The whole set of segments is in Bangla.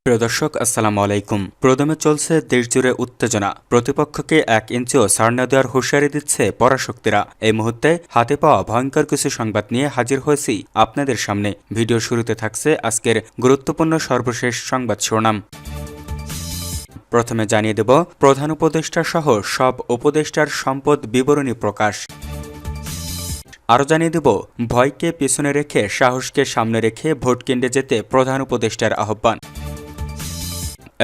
প্রিয় দর্শক, আসসালামু আলাইকুম। প্রদমে চলছে দেশজুড়ে উত্তেজনা। প্রতিপক্ষকে 1 ইঞ্চিও ছাড় না দেওয়ার হুঁশিয়ারি দিচ্ছে পরাশক্তিরা। এই মুহূর্তে হাতে পাওয়া ভয়ঙ্কর কিছু সংবাদ নিয়ে হাজির হয়েছি আপনাদের সামনে। ভিডিও শুরুতে থাকছে আজকের গুরুত্বপূর্ণ সর্বশেষ সংবাদ শিরোনাম। প্রথমে জানিয়ে দেব, প্রধান উপদেষ্টা সহ সব উপদেষ্টার সম্পদ বিবরণী প্রকাশ। আরও জানিয়ে দেব, ভয়কে পিছনে রেখে সাহসকে সামনে রেখে ভোট কেন্দ্রে যেতে প্রধান উপদেষ্টার আহ্বান।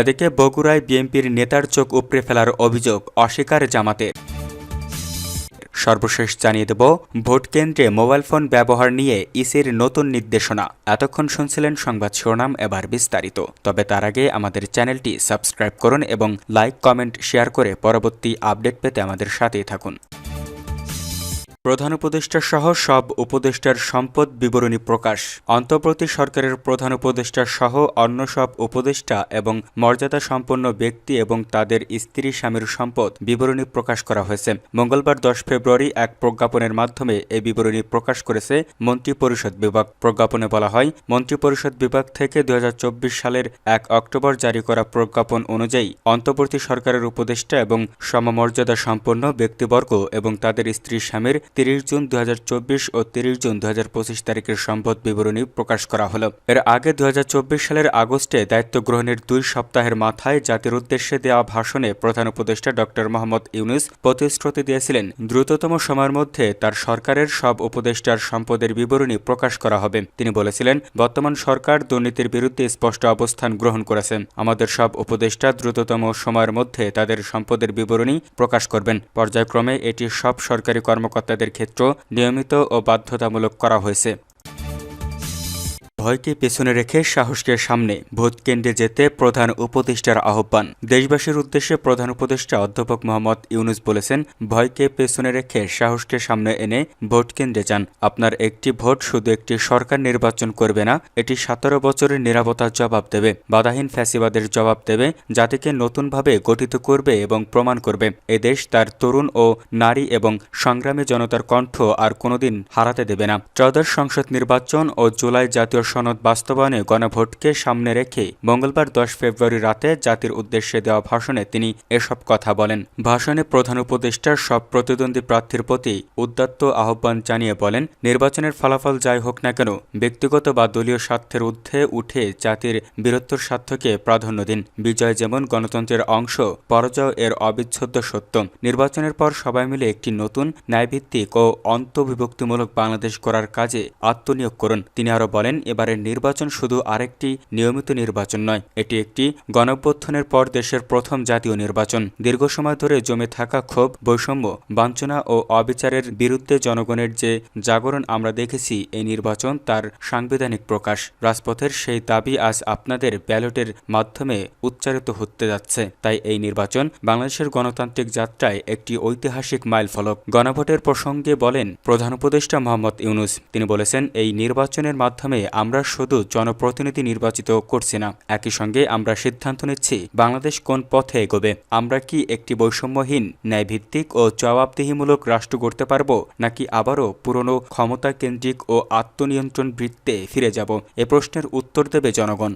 এদিকে বগুড়ায় বিএনপির নেতার চোখ উপড়ে ফেলার অভিযোগ অস্বীকার জামাতে। সর্বশেষ জানিয়ে দেব, ভোট কেন্দ্রে মোবাইল ফোন ব্যবহার নিয়ে ইসির নতুন নির্দেশনা। এতক্ষণ শুনছিলেন সংবাদ শিরোনাম, এবার বিস্তারিত। তবে তার আগে আমাদের চ্যানেলটি সাবস্ক্রাইব করুন এবং লাইক, কমেন্ট, শেয়ার করে পরবর্তী আপডেট পেতে আমাদের সাথেই থাকুন। প্রধান উপদেষ্টা সহ সব উপদেষ্টার সম্পদ বিবরণী প্রকাশ। অন্তর্বর্তী সরকারের প্রধান উপদেষ্টা সহ অন্য সব উপদেষ্টা এবং মর্যাদা সম্পন্ন ব্যক্তি এবং তাদের স্ত্রী স্বামীর সম্পদ বিবরণী প্রকাশ করা হয়েছে। মঙ্গলবার 10 ফেব্রুয়ারি এক প্রজ্ঞাপনের মাধ্যমে এই বিবরণী প্রকাশ করেছে মন্ত্রিপরিষদ বিভাগ। প্রজ্ঞাপনে বলা হয়, মন্ত্রিপরিষদ বিভাগ থেকে 2024 সালের 1 অক্টোবর জারি করা প্রজ্ঞাপন অনুযায়ী অন্তর্বর্তী সরকারের উপদেষ্টা এবং সমমর্যাদা সম্পন্ন ব্যক্তিবর্গ এবং তাদের স্ত্রী স্বামীর 30 জুন 2024 ও 30 জুন 2025 তারিখের সম্পদ বিবরণী প্রকাশ করা হলো। এর আগে 2024 সালের আগস্টে দায়িত্ব গ্রহণের 2 সপ্তাহের মাথায় জাতির উদ্দেশ্যে দেওয়া ভাষণে প্রধান উপদেষ্টা ডক্টর মোহাম্মদ ইউনূস প্রতিশ্রুতি দিয়েছিলেন, দ্রুততম সময়ের মধ্যে তার সরকারের সব উপদেষ্টার সম্পদের বিবরণী প্রকাশ করা হবে। তিনি বলেছিলেন, বর্তমান সরকার দুর্নীতির বিরুদ্ধে স্পষ্ট অবস্থান গ্রহণ করেছেন। আমাদের সব উপদেষ্টা দ্রুততম সময়ের মধ্যে তাদের সম্পদের বিবরণী প্রকাশ করবেন। পর্যায়ক্রমে এটি সব সরকারি কর্মকর্তাদের ক্ষেত্র নিয়মিত ও বাধ্যতামূলক করা হয়েছে। ভয়কে পেছনে রেখে সাহসকে সামনে, ভোট কেন্দ্রে যেতে প্রধান উপদেষ্টার আহ্বান। দেশবাসীর উদ্দেশ্যে প্রধান উপদেষ্টা অধ্যাপক মোহাম্মদ ইউনূস বলেছেন, ভয়কে পেছনে রেখে সাহসকে সামনে এনে ভোট কেন্দ্রে যান। আপনার একটি ভোট শুধু একটি সরকার নির্বাচন করবে না, এটি 17 বছরের নিরাপত্তার জবাব দেবে, বাধাহীন ফ্যাসিবাদের জবাব দেবে, জাতিকে নতুনভাবে গঠিত করবে এবং প্রমাণ করবে এদেশ তার তরুণ ও নারী এবং সংগ্রামী জনতার কণ্ঠ আর কোনোদিন হারাতে দেবে না। ত্রয়োদশ সংসদ নির্বাচন ও জুলাই জাতীয় সনদ বাস্তবায়নে গণভোটকে সামনে রেখে মঙ্গলবার 10 ফেব্রুয়ারি রাতে জাতির উদ্দেশ্যে দেওয়া ভাষণে তিনি এসব কথা বলেন। ভাষণে প্রধান উপদেষ্টার সব প্রতিদ্বন্দ্বী প্রার্থীর প্রতি উদাত্ত আহ্বান জানিয়ে বলেন, নির্বাচনের ফলাফল যাই হোক না কেন, ব্যক্তিগত বা দলীয় স্বার্থের ঊর্ধ্বে উঠে জাতির বীরত্বর স্বার্থকে প্রাধান্য দিন। বিজয় যেমন গণতন্ত্রের অংশ, পরাজয় এর অবিচ্ছেদ্য সত্য। নির্বাচনের পর সবাই মিলে একটি নতুন ন্যায়ভিত্তিক ও অন্তর্বিভক্তিমূলক বাংলাদেশ গড়ার কাজে আত্মনিয়োগ করুন। তিনি আরও বলেন, এবারের নির্বাচন শুধু আরেকটি নিয়মিত নির্বাচন নয়, এটি একটি গণঅভ্যুত্থানের পর দেশের প্রথম জাতীয় নির্বাচন। দীর্ঘ সময় ধরে জমে থাকা ক্ষোভ, বৈষম্য, বঞ্চনা ও অবিচারের বিরুদ্ধে জনগণের যে জাগরণ আমরা দেখেছি, এই নির্বাচন তার সাংবিধানিক প্রকাশ। রাজপথের সেই দাবি আজ আপনাদের ব্যালটের মাধ্যমে উচ্চারিত হতে যাচ্ছে। তাই এই নির্বাচন বাংলাদেশের গণতান্ত্রিক যাত্রায় একটি ঐতিহাসিক মাইলফলক। গণভোটের প্রসঙ্গে বলেন প্রধান উপদেষ্টা মোহাম্মদ ইউনূস। তিনি বলেছেন, এই নির্বাচনের মাধ্যমে আমরা শুধু জনপ্রতিনিধি নির্বাচিত করছি না, একই সঙ্গে আমরা সিদ্ধান্ত নিচ্ছি বাংলাদেশ কোন পথে এগোবে। আমরা কি একটি বৈষম্যহীন, ন্যায়ভিত্তিক ও জবাবদিহিমূলক রাষ্ট্র গড়তে পারব, নাকি আবারও পুরনো ক্ষমতা কেন্দ্রিক ও আত্মনিয়ন্ত্রণ বৃত্তে ফিরে যাব? এ প্রশ্নের উত্তর দেবে জনগণ।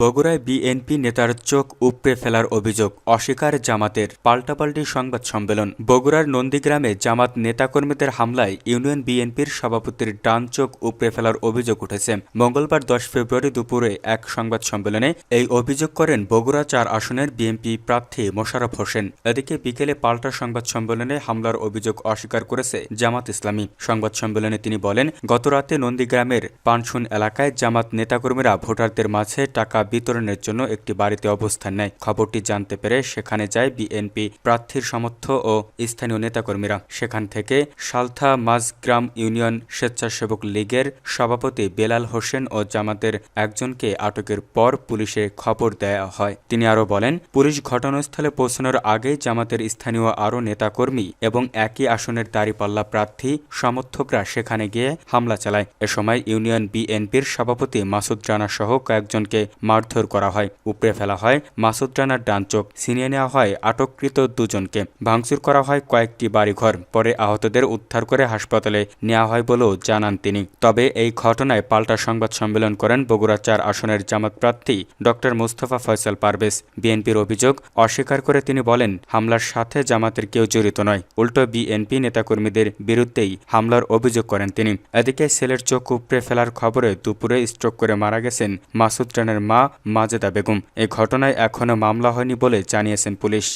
বগুড়ায় বিএনপি নেতার চোখ উপড়ে ফেলার অভিযোগ অস্বীকার জামাতের। পাল্টাপাল্টি সংবাদ সম্মেলন। বগুড়ার নন্দীগ্রামে জামাত নেতাকর্মীদের হামলায় ইউনিয়ন বিএনপির সভাপতির ডান চোখ উপড়ে ফেলার অভিযোগ উঠেছে। মঙ্গলবার 10 ফেব্রুয়ারি দুপুরে এক সংবাদ সম্মেলনে এই অভিযোগ করেন বগুড়া 4 আসনের বিএনপি প্রার্থী মোশাররফ হোসেন। এদিকে বিকেলে পাল্টা সংবাদ সম্মেলনে হামলার অভিযোগ অস্বীকার করেছে জামাত ইসলামী। সংবাদ সম্মেলনে তিনি বলেন, গতরাতে নন্দীগ্রামের পানশুন এলাকায় জামাত নেতাকর্মীরা ভোটারদের মাঝে টাকা বিতরণের জন্য একটি বাড়িতে অবস্থান নেয়। খবরটি জানতে পেরে সেখানে যায় বিএনপি প্রার্থীর সমর্থক ও স্থানীয় নেতাকর্মীরা। সেখান থেকে সালথা মাঝগ্রাম ইউনিয়ন স্বেচ্ছাসেবক লীগের সভাপতি বেলাল হোসেন ও জামাতের একজনকে আটকের পর পুলিশে খবর দেয়া হয়। তিনি আরও বলেন, পুলিশ ঘটনাস্থলে পৌঁছানোর আগেই জামাতের স্থানীয় আরও নেতাকর্মী এবং একই আসনের দাঁড়িপাল্লা প্রার্থী সমর্থকরা সেখানে গিয়ে হামলা চালায়। এ সময় ইউনিয়ন বিএনপির সভাপতি মাসুদ রানা সহ কয়েকজনকে মারধর করা হয়, উপড়ে ফেলা হয় মাসুদ রানার ডান চোখ, ছিনিয়ে নেওয়া হয় আটককৃত দুজনকে, ভাঙচুর করা হয় কয়েকটি বাড়িঘর, পরে আহতদের উদ্ধার করে হাসপাতালে নেওয়া হয় বলেও জানান তিনি। তবে এই ঘটনায় পাল্টা সংবাদ সম্মেলন করেন বগুড়া ৪ আসনের জামাত প্রার্থী ডক্টর মুস্তফা ফয়সাল পারভেজ। বিএনপির অভিযোগ অস্বীকার করে তিনি বলেন, হামলার সাথে জামাতের কেউ জড়িত নয়, উল্টো বিএনপি নেতাকর্মীদের বিরুদ্ধেই হামলার অভিযোগ করেন তিনি। এদিকে ছেলের চোখ উপড়ে ফেলার খবরে দুপুরে স্ট্রোক করে মারা গেছেন মাসুদ রানার মা মাজেদা বেগম। এই ঘটনায় এখনও মামলা হয়নি বলে জানিয়েছেন পুলিশ।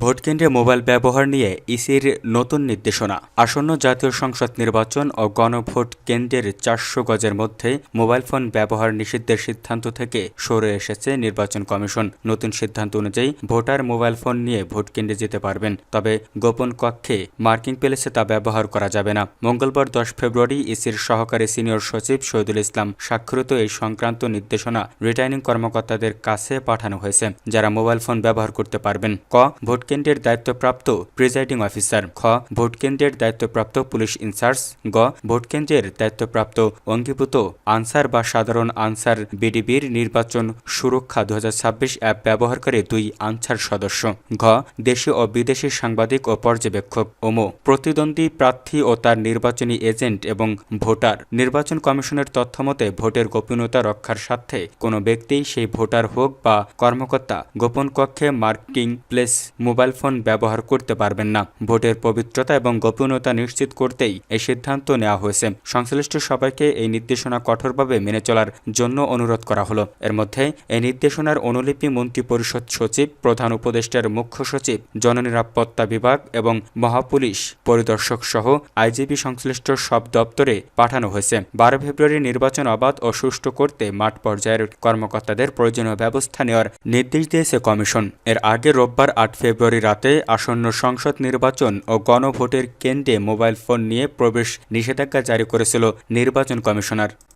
ভোটকেন্দ্রে মোবাইল ব্যবহার নিয়ে ইসির নতুন নির্দেশনা। আসন্ন জাতীয় সংসদ নির্বাচন ও গণভোট কেন্দ্রের 400 গজের মধ্যে মোবাইল ফোন ব্যবহার নিষিদ্ধের সিদ্ধান্ত থেকে সরে এসেছে নির্বাচন কমিশন। নতুন সিদ্ধান্ত অনুযায়ী ভোটার মোবাইল ফোন নিয়ে ভোটকেন্দ্রে যেতে পারবেন, তবে গোপন কক্ষে মার্কিং প্লেসে তা ব্যবহার করা যাবে না। মঙ্গলবার 10 ফেব্রুয়ারি ইসির সহকারী সিনিয়র সচিব শহীদুল ইসলাম স্বাক্ষরিত এই সংক্রান্ত নির্দেশনা রিটার্নিং কর্মকর্তাদের কাছে পাঠানো হয়েছে, যারা মোবাইল ফোন ব্যবহার করতে পারবেন। ভোটকেন্দ্রের দায়িত্বপ্রাপ্ত প্রিজাইডিং অফিসার, খ ভোটকেন্দ্রের দায়িত্বপ্রাপ্ত পুলিশ ইনচার্জ, গ ভোটকেন্দ্রের দায়িত্বপ্রাপ্ত অঙ্গীভূত আনসার বা সাধারণ আনসার, বিডিবির নির্বাচন সুরক্ষা 2026 অ্যাপ ব্যবহারকারী 2 আনসার সদস্য, ঘ দেশীয় ও বিদেশি সাংবাদিক ও পর্যবেক্ষক, ওমো প্রতিদ্বন্দ্বী প্রার্থী ও তার নির্বাচনী এজেন্ট এবং ভোটার। নির্বাচন কমিশনের তথ্যমতে ভোটের গোপনীয়তা রক্ষার স্বার্থে কোনো ব্যক্তি, সেই ভোটার হোক বা কর্মকর্তা, গোপন কক্ষে মার্কিং প্লেস মোবাইল ফোন ব্যবহার করতে পারবেন না। ভোটের পবিত্রতা এবং গোপনীয়তা নিশ্চিত করতেই এই সিদ্ধান্ত নেওয়া হয়েছে। সংশ্লিষ্ট সবাইকে এই নির্দেশনা কঠোরভাবে মেনে চলার জন্য অনুরোধ করা হলো। এর মধ্যে এই নির্দেশনার অনুলিপি মন্ত্রিপরিষদ সচিব, প্রধান উপদেষ্টার মুখ্য সচিব, জননিরাপত্তা বিভাগ এবং মহাপুলিশ পরিদর্শক সহ আইজিপি সংশ্লিষ্ট সব দপ্তরে পাঠানো হয়েছে। 12 ফেব্রুয়ারি নির্বাচন অবাধ ও সুষ্ঠু করতে মাঠ পর্যায়ের কর্মকর্তাদের প্রয়োজনীয় ব্যবস্থা নেওয়ার নির্দেশ দিয়েছে কমিশন। এর আগে রোববার 8 ফেব্রুয়ারি রাতে আসন্ন সংসদ নির্বাচন ও গণভোটের কেন্দ্রে মোবাইল ফোন নিয়ে প্রবেশ নিষেধাজ্ঞা জারি করেছিল নির্বাচন কমিশনার।